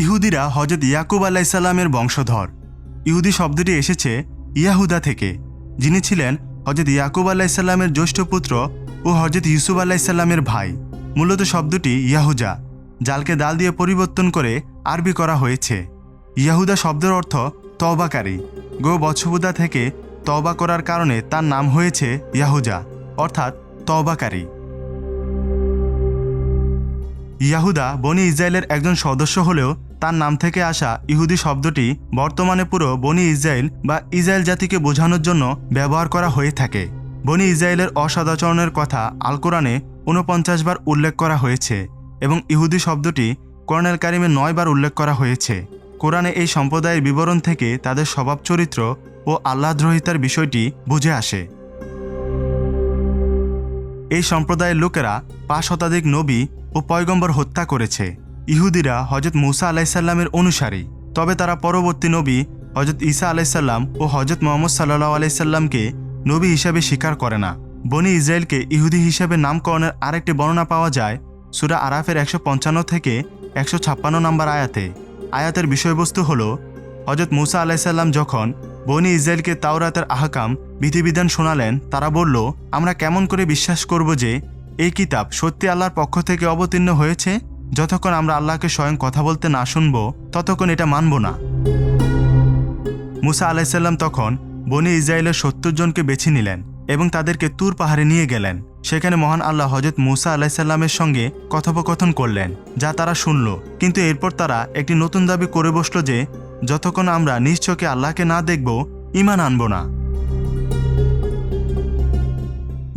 ইহুদিরা হজরত ইয়াকুব আলাইসাল্লামের বংশধর। ইহুদি শব্দটি এসেছে ইয়াহুদা থেকে, যিনি ছিলেন হজরত ইয়াকুব আলাইসাল্লামের জ্যৈষ্ঠ পুত্র ও হজরত ইউসুফ আলাইসাল্লামের ভাই। মূলত শব্দটি ইয়াহুজা, জালকে দাল দিয়ে পরিবর্তন করে আরবি করা হয়েছে। ইয়াহুদা শব্দের অর্থ তওবাকারী। গো বৎসবুদা থেকে তওবা করার কারণে তার নাম হয়েছে ইয়াহুজা, অর্থাৎ তওবাকারী। ইয়াহুদা বনি ইসরায়েলের একজন সদস্য হলেও তার নাম থেকে আসা ইহুদি শব্দটি বর্তমানে পুরো বনি ইসরায়েল বা ইসরায়েল জাতিকে বোঝানোর জন্য ব্যবহার করা হয়ে থাকে। বনি ইসরায়েলের অসদাচরণের কথা আল কোরআনে ৪৯ বার উল্লেখ করা হয়েছে এবং ইহুদি শব্দটি কোরআনুল কারিমে ৯ বার উল্লেখ করা হয়েছে। কোরআনে এই সম্প্রদায়ের বিবরণ থেকে তাদের স্বভাব চরিত্র ও আল্লাহদ্রোহিতার বিষয়টি বুঝে আসে। এই সম্প্রদায়ের লোকেরা ৫ শতাধিক নবী ও পয়গম্বর হত্যা করেছে। ইহুদিরা হজরত মুসা আলাইসাল্লামের অনুসারী, তবে তারা পরবর্তী নবী হজরত ঈসা আলাইসাল্লাম ও হজরত মোহাম্মদ সাল্লাল্লাহু আলাইসাল্লামকে নবী হিসাবে স্বীকার করে না। বনি ইসরায়েলকে ইহুদি হিসেবে নামকরণের আরেকটি বর্ণনা পাওয়া যায় সূরা আরাফের ১৫৫ থেকে ১৫৬ নম্বর আয়াতে। আয়াতের বিষয়বস্তু হল, হজরত মুসা আলাইসাল্লাম যখন বনি ইসরায়েলকে তাওরাতের আহকাম বিধিবিধান শোনালেন, তারা বলল, আমরা কেমন করে বিশ্বাস করব যে এই কিতাব সত্যি আল্লাহর পক্ষ থেকে অবতীর্ণ হয়েছে? যতক্ষণ আমরা আল্লাহকে স্বয়ং কথা বলতে না শুনব ততক্ষণ এটা মানব না। মুসা আলাইসাল্লাম তখন বনি ইসরায়েলের ৭০ জনকে বেছে নিলেন এবং তাদেরকে তুর পাহাড়ে নিয়ে গেলেন। সেখানে মহান আল্লাহ হজরত মুসা আলাইসাল্লামের সঙ্গে কথোপকথন করলেন, যা তারা শুনল। কিন্তু এরপর তারা একটি নতুন দাবি করে বসল যে যতক্ষণ আমরা নিজ চোখে আল্লাহকে না দেখব ঈমান আনব না।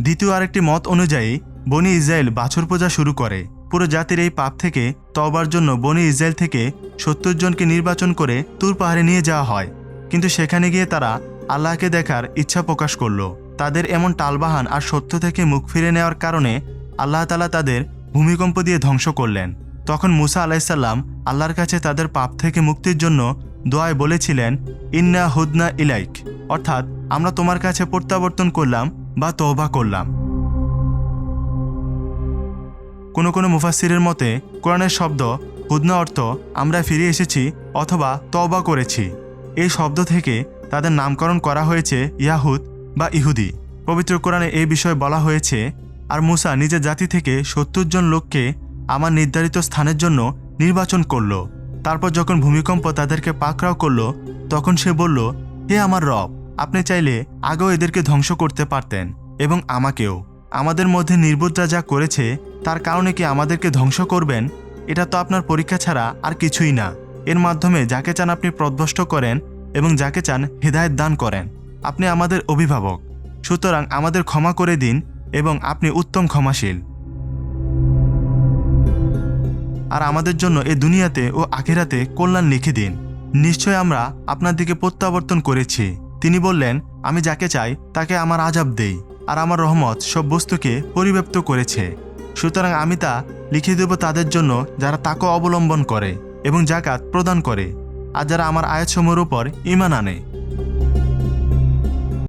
দ্বিতীয় আরেকটি মত অনুযায়ী বনি ইসরায়েল বাছুর পূজা শুরু করে। পুরো জাতির এই পাপ থেকে তওবার জন্য বনি ইসরায়েল থেকে ৭০ জনকে নির্বাচন করে তুর পাহাড়ে নিয়ে যাওয়া হয়। কিন্তু সেখানে গিয়ে তারা আল্লাহকে দেখার ইচ্ছা প্রকাশ করল। তাদের এমন টালবাহান আর সত্য থেকে মুখ ফিরে নেওয়ার কারণে আল্লাহ তাআলা তাদের ভূমিকম্প দিয়ে ধ্বংস করলেন। তখন মুসা আলাইসাল্লাম আল্লাহর কাছে তাদের পাপ থেকে মুক্তির জন্য দোয়ায় বলেছিলেন, ইন্না হুদনা ইলাইক, অর্থাৎ আমরা তোমার কাছে প্রত্যাবর্তন করলাম বা তওবা করলাম। কোনো কোনো মুফাসসিরের মতে কোরআনের শব্দ হুদনা অর্থ আমরা ফিরে এসেছি অথবা তওবা করেছি। এই শব্দ থেকে তাদের নামকরণ করা হয়েছে ইয়াহুদ বা ইহুদি। পবিত্র কোরআনে এই বিষয়ে বলা হয়েছে, আর মুসা নিজের জাতি থেকে ৭০ জন লোককে আমার নির্ধারিত স্থানের জন্য নির্বাচন করল। তারপর যখন ভূমিকম্প তাদেরকে পাকড়াও করল, তখন সে বলল, হে আমার রব, আপনি চাইলে আগেও এদেরকে ধ্বংস করতে পারতেন এবং আমাকেও। আমাদের মধ্যে নির্বুদ্রা যা করেছে তার কারণে কি আমাদেরকে ধ্বংস করবেন? এটা তো আপনার পরীক্ষা ছাড়া আর কিছুই না। এর মাধ্যমে যাকে চান আপনি পথভ্রষ্ট করেন এবং যাকে চান হেদায়েত দান করেন। আপনি আমাদের অভিভাবক, সুতরাং আমাদের ক্ষমা করে দিন এবং আপনি উত্তম ক্ষমাশীল। আর আমাদের জন্য এ দুনিয়াতে ও আখিরাতে কল্যাণ লিখে দিন। নিশ্চয় আমরা আপনার দিকে প্রত্যাবর্তন করেছি। তিনি বললেন, আমি যাকে চাই তাকে আমার আযাব দেই, আর আমার রহমত সব বস্তুকে পরিব্যাপ্ত করেছে। সুতরাং আমি তা লিখে দেব তাদের জন্য যারা তাকে অবলম্বন করে এবং যাকাত প্রদান করে, আর যারা আমার আয়াতসমূহের উপর ঈমান আনে।